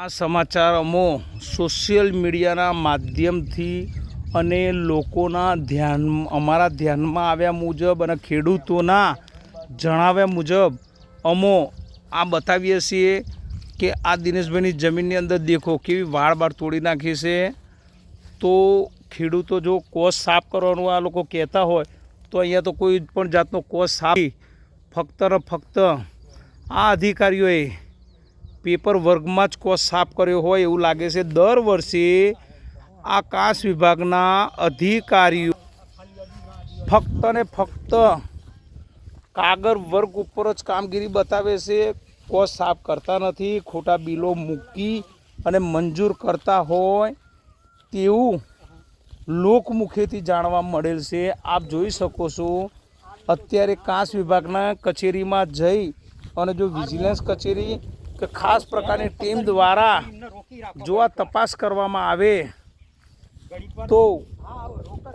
આ સમાચાર અમો સોશિયલ મીડિયાના માધ્યમથી અને લોકોના અમારા ધ્યાનમાં આવ્યા મુજબ અને ખેડૂતોના જણાવ્યા મુજબ અમો આ બતાવીએ છીએ કે આ દિનેશભાઈની જમીનની અંદર દેખો કેવી વાળ તોડી નાખી છે। તો ખેડૂતો જો કોસ સાફ કરવાનું આ લોકો કહેતા હોય તો અહીંયા તો કોઈ પણ જાતનો કોસ સાફ ફક્ત ને ફક્ત આ અધિકારીઓએ પેપર વર્ગમાં જ કોસ સાફ કર્યો હોય એવું લાગે છે। દર વર્ષે આ કાંસ વિભાગના અધિકારીઓ ફક્ત ને ફક્ત કાગળ વર્ગ ઉપર જ કામગીરી બતાવે છે, કોસ સાફ કરતા નથી, ખોટા બિલો મૂકી અને મંજૂર કરતા હોય તેવું લોકમુખેથી જાણવા મળેલ છે। આપ જોઈ શકો છો અત્યારે કાંસ વિભાગના કચેરીમાં જઈ અને જો વિજિલન્સ કચેરી કે ખાસ પ્રકારની ટીમ દ્વારા જો આ તપાસ કરવામાં આવે તો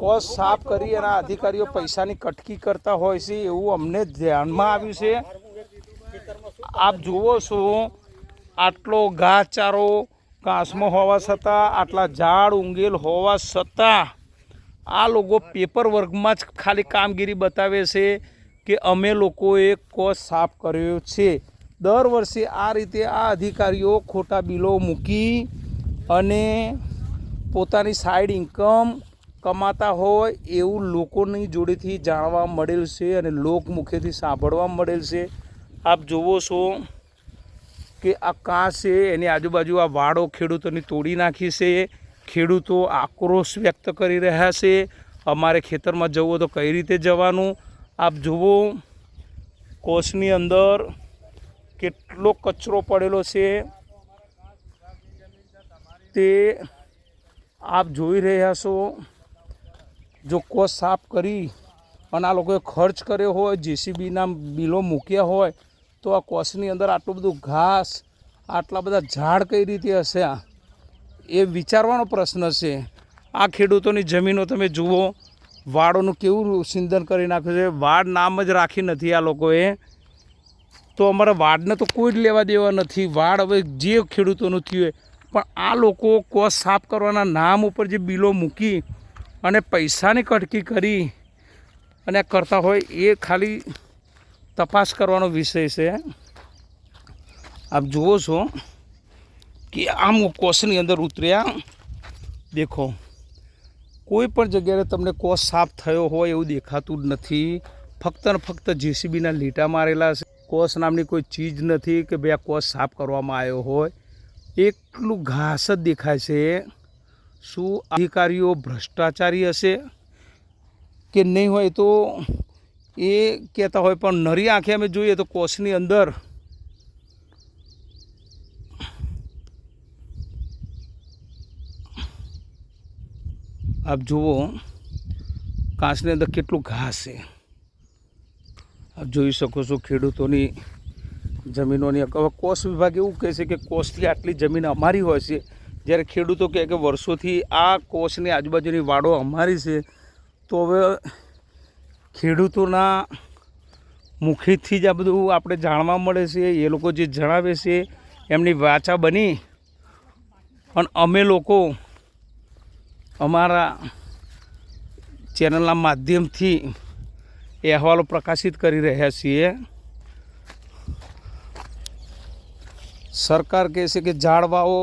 કોસ સાફ કરી અને અધિકારીઓ પૈસાની કટકી કરતા હોય છે એવું અમને ધ્યાનમાં આવ્યું છે। આપ જુઓ છો આટલો ઘાસચારો કાંસમાં હોવા છતાં, આટલા ઝાડ ઊંઘેલ હોવા છતાં આ લોકો પેપર વર્ગમાં જ ખાલી કામગીરી બતાવે છે કે અમે લોકોએ કોસ સાફ કર્યો છે। દર વર્ષે આ રીતે આ અધિકારીઓ ખોટા બિલો મૂકી અને પોતાની સાઈડ ઇન્કમ કમાતા હોય એવું લોકોની જોડેથી જાણવા મળેલ છે અને લોકમુખેથી સાંભળવા મળેલ છે। આપ જુઓ છો કે આ કાંસ છે એની આજુબાજુ આ વાડો ખેડૂતોની તોડી નાખી છે। ખેડૂતો આક્રોશ વ્યક્ત કરી રહ્યા છે, અમારે ખેતરમાં જવું તો કઈ રીતે જવાનું। આપ જુઓ કોસની અંદર કેટલો કચરો પડેલો છે તે આપ જોઈ રહ્યા છો। જો કોસ સાફ કરી અને આ લોકોએ ખર્ચ કર્યો હોય, જેસીબીના બિલો મૂક્યા હોય તો આ કોસની અંદર આટલું બધું ઘાસ, આટલા બધા ઝાડ કઈ રીતે હશે એ વિચારવાનો પ્રશ્ન છે। આ ખેડૂતોની જમીનો તમે જુઓ, વાડોનું કેવું સિંધન કરી નાખ્યું છે। વાડ નામ જ રાખી નથી આ લોકોએ, તો અમારા વાડને તો કોઈ જ લેવા દેવા નથી। વાડ હવે જે ખેડૂતોનું થયું પણ આ લોકો કોસ સાફ કરવાના નામ ઉપર જે બિલો મૂકી અને પૈસાની કટકી કરી અને કરતા હોય એ ખાલી તપાસ કરવાનો વિષય છે। આપ જુઓ છો કે આમ કોસની અંદર ઉતર્યા, દેખો કોઈ પણ જગ્યાએ તમને કોસ સાફ થયો હોય એવું દેખાતું જ નથી। ફક્ત ને ફક્ત જેસીબીના લીટા મારેલા છે, કોસ નામની કોઈ ચીજ નથી કે ભાઈ આ કોસ સાફ કરવામાં આવ્યો હોય। એટલું ઘાસ જ દેખાય છે। શું અધિકારીઓ ભ્રષ્ટાચારી હશે કે નહીં હોય તો એ કહેતા હોય, પણ નરી આંખે અમે જોઈએ તો કોસની અંદર આપ જુઓ કાંસની અંદર કેટલું ઘાસ છે। આપ જોઈ શકો છો ખેડૂતોની જમીનોની। હવે કોસ વિભાગ એવું કહે છે કે કોસથી આટલી જમીન અમારી હોય છે, જ્યારે ખેડૂતો કહે કે વર્ષોથી આ કોસની આજુબાજુની વાડો અમારી છે। તો હવે ખેડૂતોના મુખેથી જ આ બધું આપણે જાણવા મળે છે, એ લોકો જે જણાવે છે એમની વાચા બની અને અમે લોકો અમારા ચેનલના માધ્યમથી એ અહેવાલો પ્રકાશિત કરી રહ્યા છીએ। સરકાર કહે છે કે ઝાડ વાવો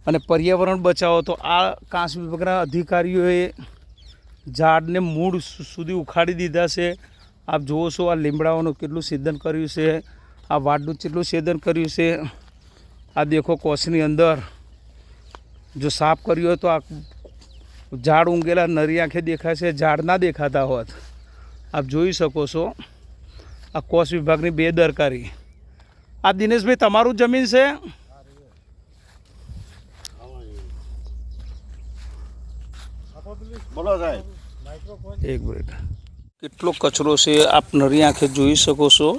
અને પર્યાવરણ બચાવો, તો આ કાંસ વિભાગના અધિકારીઓએ ઝાડને મૂળ સુધી ઉખાડી દીધા છે। આપ જુઓ છો આ લીમડાઓનું કેટલું છેદન કર્યું છે, આ વાડનું કેટલું છેદન કર્યું છે। આ દેખો કોસની અંદર જો સાફ કર્યું હોય તો આ ઝાડ ઊંઘેલા નરી આંખે દેખાય છે, ઝાડ ના દેખાતા હોત। આપ જોઈ શકો છો આ કોસ વિભાગની બેદરકારી। આ દિનેશભાઈ તમારું જમીન છે? બોલો સાહેબ, એક મિનિટ। કેટલો કચરો છે આપ નરી આંખે જોઈ શકો છો।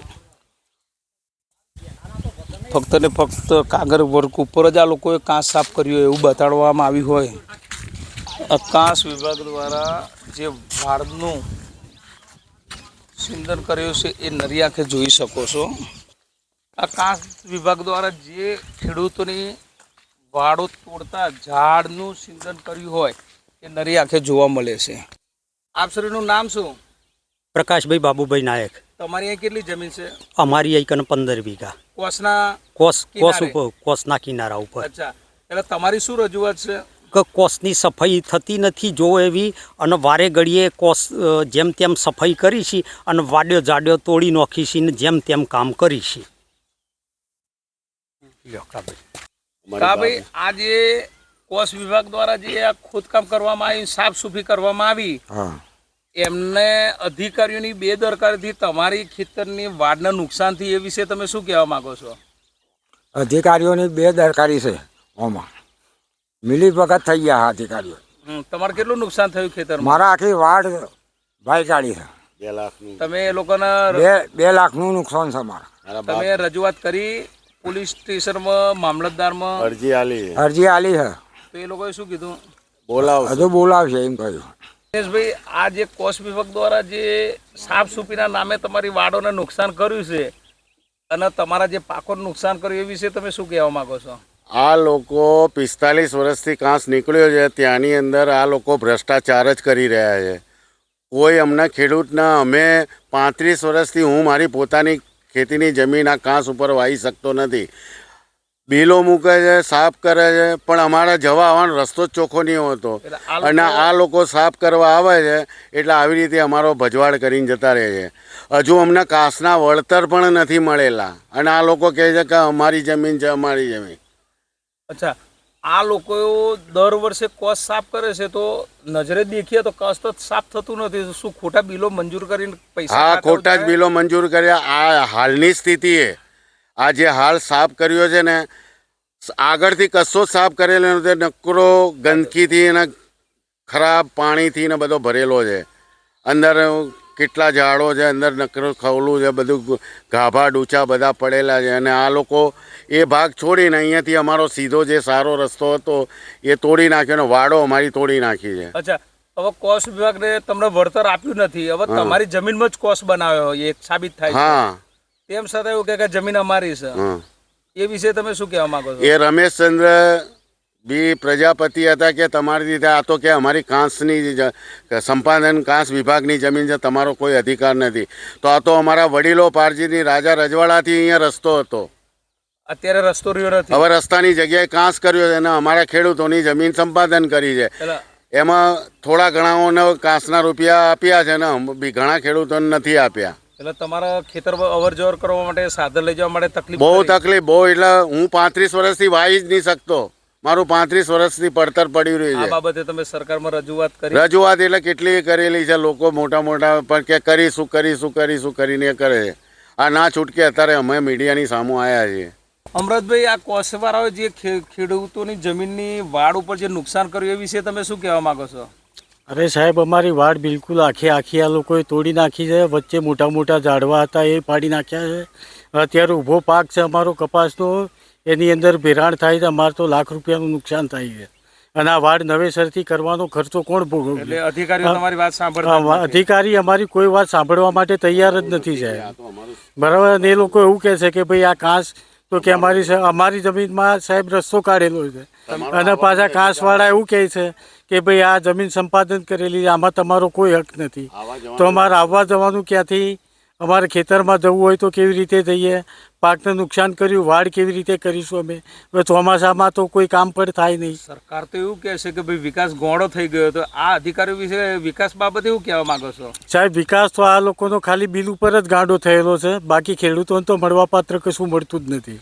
ફક્ત ને ફક્ત કાગળ વર્ક ઉપર જ આ લોકોએ કાંસ સાફ કર્યું એવું બતાડવામાં આવ્યું હોય। આ કાંસ વિભાગ દ્વારા જે વાડનું સિંધન કર્યું છે એ નરી આંખે જોઈ શકો છો। આ કાંસ વિભાગ દ્વારા જે ખેડૂતોની વાડો તોડતા ઝાડનું સિંચન કર્યું હોય એ નરી આંખે જોવા મળે છે. આપ શ્રીનું નામ શું? પ્રકાશભાઈ બાબુભાઈ નાયક. તમારી અહીં કેટલી જમીન છે? અમારી અહીં 15 વીઘા. કોસના કોસ કિનારે? ઉપર, કોસના કિનારા ઉપર. અચ્છા, એટલે તમારી શું રજૂઆત છે? કે કોસની સફાઈ થતી નથી જો એવી, અને વારે ઘડીએ કોસ જેમ તેમ સફાઈ કરી છે અને વાડ્યો જાડ્યો તોડી નાખી છે ને જેમ તેમ કામ કરી છે. ભાઈ, આ જે કોષ વિભાગ દ્વારા જે આ ખોદકામ કરવામાં આવી, સાફ સફાઈ કરવામાં આવી, એમને અધિકારીઓની બેદરકારીથી તમારી ખેતરની વાડના નુકસાનથી એ વિશે તમે શું કહેવા માંગો છો? અધિકારીઓની બેદરકારી છે. ઓમાં મિલી વખત થઈ ગયા અધિકારીઓ. તમારે કેટલું નુકસાન થયું ખેતરમાં? મારા આખી વાડ ભાઈ કાઢી છે. 2 લાખનું. તમે એ લોકોના 2 લાખનું નુકસાન છે મારા. તમે રજૂઆત કરી પોલીસ સ્ટેશનમાં, મામલતદારમાં? અરજી આલી છે. તો એ લોકોએ શું કીધું? બોલાવશે. હજુ બોલાવશે એમ કહ્યું. દિનેશભાઈ, આ જે કોષ વિભાગ દ્વારા જે સાફ સફાઈના નામે તમારી વાડોને નુકસાન કર્યું છે અને તમારા જે પાકોને નુકસાન કર્યું એ વિશે તમે શું કહેવા માંગો છો? આ લોકો 45 વર્ષથી કાંસ નીકળ્યો છે ત્યાંની અંદર આ લોકો ભ્રષ્ટાચાર જ કરી રહ્યા છે. કોઈ અમને ખેડૂતના, અમે 35 વર્ષથી હું મારી પોતાની ખેતીની જમીન આ કાંસ ઉપર વાવી શકતો નથી. બિલો મૂકે છે, સાફ કરે છે, પણ અમારા જવા આવવાનો રસ્તો જ ચોખ્ખો નહીં હોતો. અને આ લોકો સાફ કરવા આવે છે એટલે આવી રીતે અમારો ભજવાડ કરીને જતા રહે છે. હજુ અમને કાંસના વળતર પણ નથી મળેલા અને આ લોકો કહે છે કે અમારી જમીન છે, અમારી જમીન. અચ્છા, આ લોકો દર વર્ષે કોષ સાફ કરે છે તો નજરે દેખીએ તો કોષ તો સાફ થતું નથી. શું ખોટા બિલો મંજૂર કરીને પૈસા? હા, ખોટા જ બિલો મંજૂર કર્યા. આ હાલની સ્થિતિએ આ જે હાલ સાફ કર્યો છે ને, આગળથી કશો જ સાફ કરેલો નથી. નકરો ગંદકીથી અને ખરાબ પાણીથી ને બધો ભરેલો છે. અંદર કેટલા ઝાડો છે, અંદર નકરું ખવલું છે, બધું ગાભા ડૂચા બધા પડેલા છે. અને આ લોકો એ ભાગ છોડીને અહીંયાથી અમારો સીધો જે સારો રસ્તો હતો એ તોડી નાખ્યો ને વાડો અમારી તોડી નાખી છે. અચ્છા, હવે કોષ વિભાગને તમને વળતર આપ્યું નથી, હવે તમારી જમીનમાં જ કોષ બનાવ્યો એ સાબિત થાય છે. હા, તેમ છતાં એવું કે જમીન અમારી છે, એ વિશે તમે શું કહેવા માંગો છો? એ રમેશચંદ્ર બી પ્રજાપતિ હતા કે તમારી રીતે આ તો કે અમારી કાંસની સંપાદન કાંસ વિભાગની જમીન છે, તમારો કોઈ અધિકાર નથી. તો આ તો અમારા વડીલો પારજીની રાજા રજવાડાથી અહીંયા રસ્તો હતો. અત્યારે રસ્તો રહ્યો નથી. હવે રસ્તાની જગ્યાએ કાંસ કર્યો છે અને અમારા ખેડૂતોની જમીન સંપાદન કરી છે. એમાં થોડા ઘણાઓને કાંસના રૂપિયા આપ્યા છે ને ઘણા ખેડૂતોને નથી આપ્યા. એટલે તમારા ખેતર અવર જવર કરવા માટે, સાધન લઈ જવા માટે તકલીફ? બહુ તકલીફ, બહુ. એટલે હું 35 વર્ષથી વાવી જ નહીં શકતો. મારું 35 વર્ષથી પડતર પડી રહ્યું આ છે. બાબતે તમે સરકારમાં રજૂઆત કરી? રજૂઆત એટલે કેટલી કરેલી છે. લોકો મોટા મોટા પણ કે કરીશું કરીને કરે છે. આ ના છૂટકે અત્યારે અમે મીડિયાની સામે આવ્યા છીએ. અમરતભાઈ, આ કોષવાળાઓએ જે ખેડૂતોની જમીનની વાડ ઉપર જે નુકસાન કર્યું એ વિશે તમે શું કહેવા માંગો છો? અરે સાહેબ, અમારી વાડ બિલકુલ આખી આ લોકોએ તોડી નાખી છે. વચ્ચે મોટા મોટા ઝાડવા હતા એ પાડી નાખ્યા છે. અત્યારે ઊભો પાક છે અમારો કપાસનો, એની અંદર ભેરાણ થાય છે. અમારે તો લાખ રૂપિયાનું નુકસાન થાય છે. અને આ વાડ નવેસરથી કરવાનો ખર્ચો કોણ ભોગવે? એટલે અધિકારીઓ તમારી વાત સાંભળતા નથી. અધિકારી અમારી કોઈ વાત સાંભળવા માટે તૈયાર જ નથી સાહેબ. બરાબર. અને એ લોકો એવું કહે છે કે ભાઈ આ કાંસ તો કે અમારી જમીનમાં સાહેબ રસ્તો કાઢેલો છે. અને પાછા કાંસવાળા એવું કહે છે કે ભાઈ આ જમીન સંપાદન કરેલી, આમાં તમારો કોઈ હક નથી. તો અમારે આવવા જવાનું ક્યાંથી? અમારે ખેતરમાં જવું હોય તો કેવી રીતે જઈએ? પાકને નુકસાન કર્યું, વાડ કેવી રીતે કરીશું અમે? હવે ચોમાસામાં તો કોઈ કામ પણ થાય નહીં. સરકાર તો એવું કહે છે કે ભાઈ વિકાસ ગોળો થઈ ગયો. તો આ અધિકારીઓ વિશે વિકાસ બાબતે એવું કહેવા માંગો છો? સાહેબ, વિકાસ તો આ લોકોનો ખાલી બિલ ઉપર જ ગાંડો થયેલો છે. બાકી ખેડૂતોને તો મળવાપાત્ર કશું મળતું જ નથી.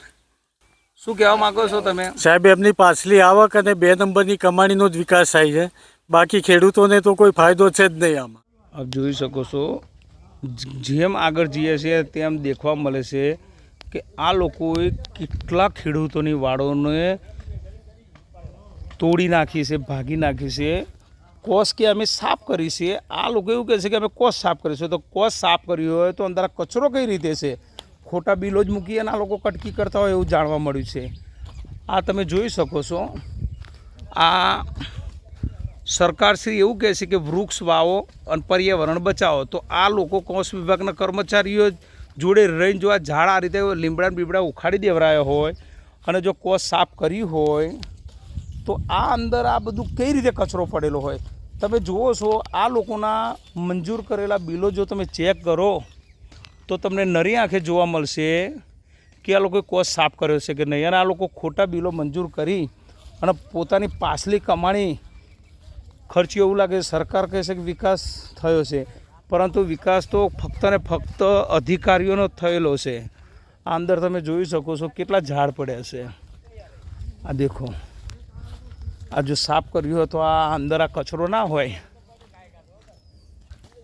શું કહેવા માંગો છો તમે? સાહેબ, એમની પાછલી આવક અને 2 નંબરની કમાણીનો જ વિકાસ થાય છે. બાકી ખેડૂતોને તો કોઈ ફાયદો છે જ નહીં આમાં. આપ જોઈ શકો છો, જેમ આગળ જઈએ છીએ તેમ દેખવા મળે છે કે આ લોકોએ કેટલા ખેડૂતોની વાડોને તોડી નાખી છે, ભાગી નાખી છે. કોષ કે અમે સાફ કરી છે, આ લોકો એવું કહે છે કે અમે કોષ સાફ કરીશું. તો કોષ સાફ કર્યું હોય તો અંદર કચરો કઈ રીતે છે? ખોટા બિલો જ મૂકી અને આ લોકો કટકી કરતા હોય એવું જાણવા મળ્યું છે. આ તમે જોઈ શકો છો, આ સરકારશ્રી એવું કહે છે કે વૃક્ષ વાવો અને પર્યાવરણ બચાવો. તો આ લોકો કોષ વિભાગના કર્મચારીઓ જોડે રહીને જો આ ઝાડ આ રીતે લીમડા બીમડા ઉખાડી દેવરાયા હોય અને જો કોસ સાફ કરી હોય તો આ અંદર આ બધું કઈ રીતે કચરો પડેલો હોય. તમે જુઓ છો આ લોકોના મંજૂર કરેલા બિલો જો તમે ચેક કરો તો તમને નરી આંખે જોવા મળશે કે આ લોકોએ કોસ સાફ કર્યો છે કે નહીં. અને આ લોકો ખોટા બિલો મંજૂર કરી અને પોતાની પાછલી કમાણી ખર્ચી. એવું લાગે સરકાર કહે છે કે વિકાસ થયો છે, પરંતુ વિકાસ તો ફક્ત ને ફક્ત અધિકારીઓનો થયેલો છે. આ અંદર તમે જોઈ શકો છો કેટલા ઝાડ પડ્યા છે. આ દેખો, આ જો સાફ કર્યું હોય તો આ અંદર આ કચરો ના હોય.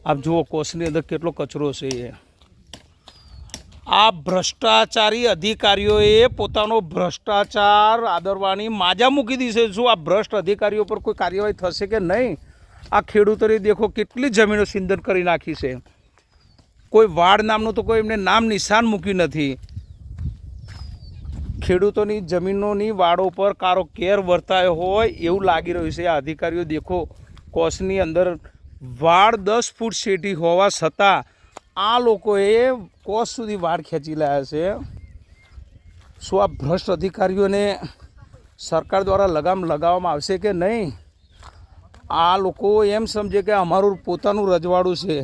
આપ જુઓ કોષની અંદર કેટલો કચરો છે. આ ભ્રષ્ટાચારી અધિકારીઓએ પોતાનો ભ્રષ્ટાચાર આદરવાની માજા મૂકી દીધી છે. શું આ ભ્રષ્ટ અધિકારીઓ પર કોઈ કાર્યવાહી થશે કે નહીં? આ ખેડૂતોને દેખો કેટલી જમીનો સિંધન કરી નાખી છે. કોઈ વાડ નામનું તો કોઈ એમને નામ નિશાન મૂક્યું નથી. ખેડૂતોની જમીનોની વાડો પર કારો કેર વર્તાયો હોય એવું લાગી રહ્યું છે. આ અધિકારીઓ દેખો કોષની અંદર વાડ 10 ફૂટ શેટી હોવા છતાં આ લોકોએ કોષ સુધી વાડ ખેંચી લાયા છે. શું આ ભ્રષ્ટ અધિકારીઓને સરકાર દ્વારા લગામ લગાવવામાં આવશે કે નહીં? આ લોકો એમ સમજે કે અમારું પોતાનું રજવાડું છે.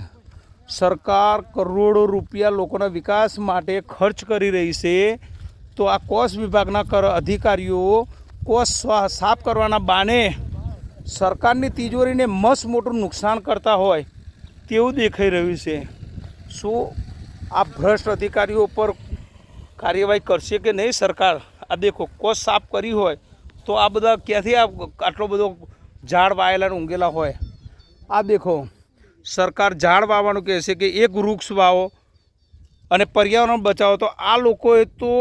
સરકાર કરોડો રૂપિયા લોકોના વિકાસ માટે ખર્ચ કરી રહી છે, તો આ કોષ વિભાગના અધિકારીઓ કોષ સાફ કરવાના બહાને સરકારની તિજોરીને મસ્ત મોટું નુકસાન કરતા હોય તેવું દેખાઈ રહ્યું છે. શું આ ભ્રષ્ટ અધિકારીઓ પર કાર્યવાહી કરશે કે નહીં સરકાર? આ દેખો કોષ સાફ કરી હોય તો આ બધા ક્યાંથી આટલો બધો ઝાડ વાયેલા ઊંઘેલા હોય. આ દેખો સરકાર ઝાડ વાવવાનું કહે છે કે એક વૃક્ષ વાવો અને પર્યાવરણ બચાવો, તો આ લોકોએ તો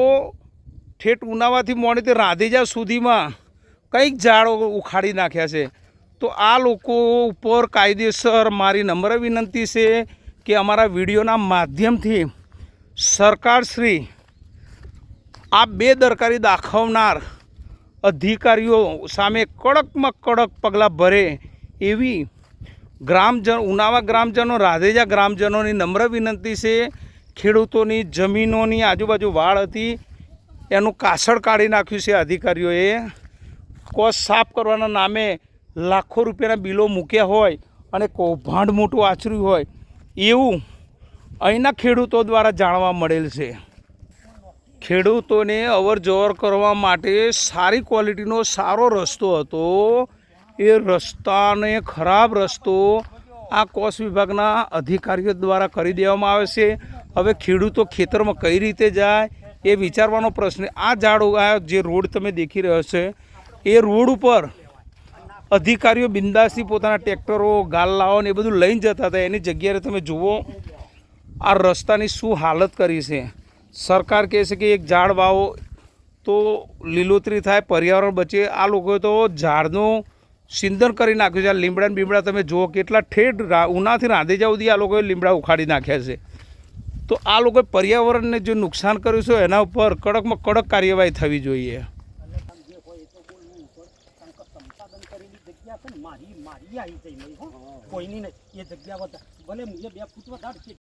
ઠેઠ ઉનાવાથી મોડીથી રાંધેજા સુધીમાં કંઈક ઝાડો ઉખાડી નાખ્યા છે. તો આ લોકો ઉપર કાયદેસર મારી નમ્ર વિનંતી છે કે અમારા વિડીયોના માધ્યમથી સરકારશ્રી આ બેદરકારી દાખવનાર અધિકારીઓ સામે કડકમાં કડક પગલાં ભરે એવી ઉનાવા ગ્રામજનો, રાધેજા ગ્રામજનોની નમ્ર વિનંતી છે. ખેડૂતોની જમીનોની આજુબાજુ વાડ હતી એનું કાસળ કાઢી નાખ્યું છે અધિકારીઓએ. કોષ સાફ કરવાના નામે લાખો રૂપિયાના બિલો મૂક્યા હોય અને કૌભાંડ મોટું આચર્યું હોય એવું અહીંના ખેડૂતો દ્વારા જાણવા મળેલ છે. ખેડૂતોને અવર જવર કરવા માટે સારી ક્વોલિટીનો સારો રસ્તો હતો. એ રસ્તાને ખરાબ રસ્તો આ કોષ વિભાગના અધિકારીઓ દ્વારા કરી દેવામાં આવે છે. હવે ખેડૂતો ખેતરમાં કઈ રીતે જાય એ વિચારવાનો પ્રશ્ન. આ ઝાડ આ જે રોડ તમે દેખી રહ્યો છે એ રોડ ઉપર અધિકારીઓ બિંદાસથી પોતાના ટ્રેક્ટરો, ગાલ્લાઓ ને એ બધું લઈને જતા હતા. એની જગ્યાએ તમે જુઓ આ રસ્તાની શું હાલત કરી છે. સરકાર કહે છે કે એક ઝાડ વાવો તો લીલોતરી થાય, પર્યાવરણ બચે. આ લોકોએ તો ઝાડનું સિંધન કરી નાખ્યું છે. આ લીમડા બીમડા તમે જુઓ કેટલા ઠેઠ ઉનાથી રાંધેજા સુધી આ લોકોએ લીમડા ઉખાડી નાખ્યા છે. તો આ લોકોએ પર્યાવરણને જે નુકસાન કર્યું છે એના ઉપર કડકમાં કડક કાર્યવાહી થવી જોઈએ. મારી આવી જઈ કોઈની નહીં એ જગ્યા વધારે ભલે 2 ફૂટ વધારે છે.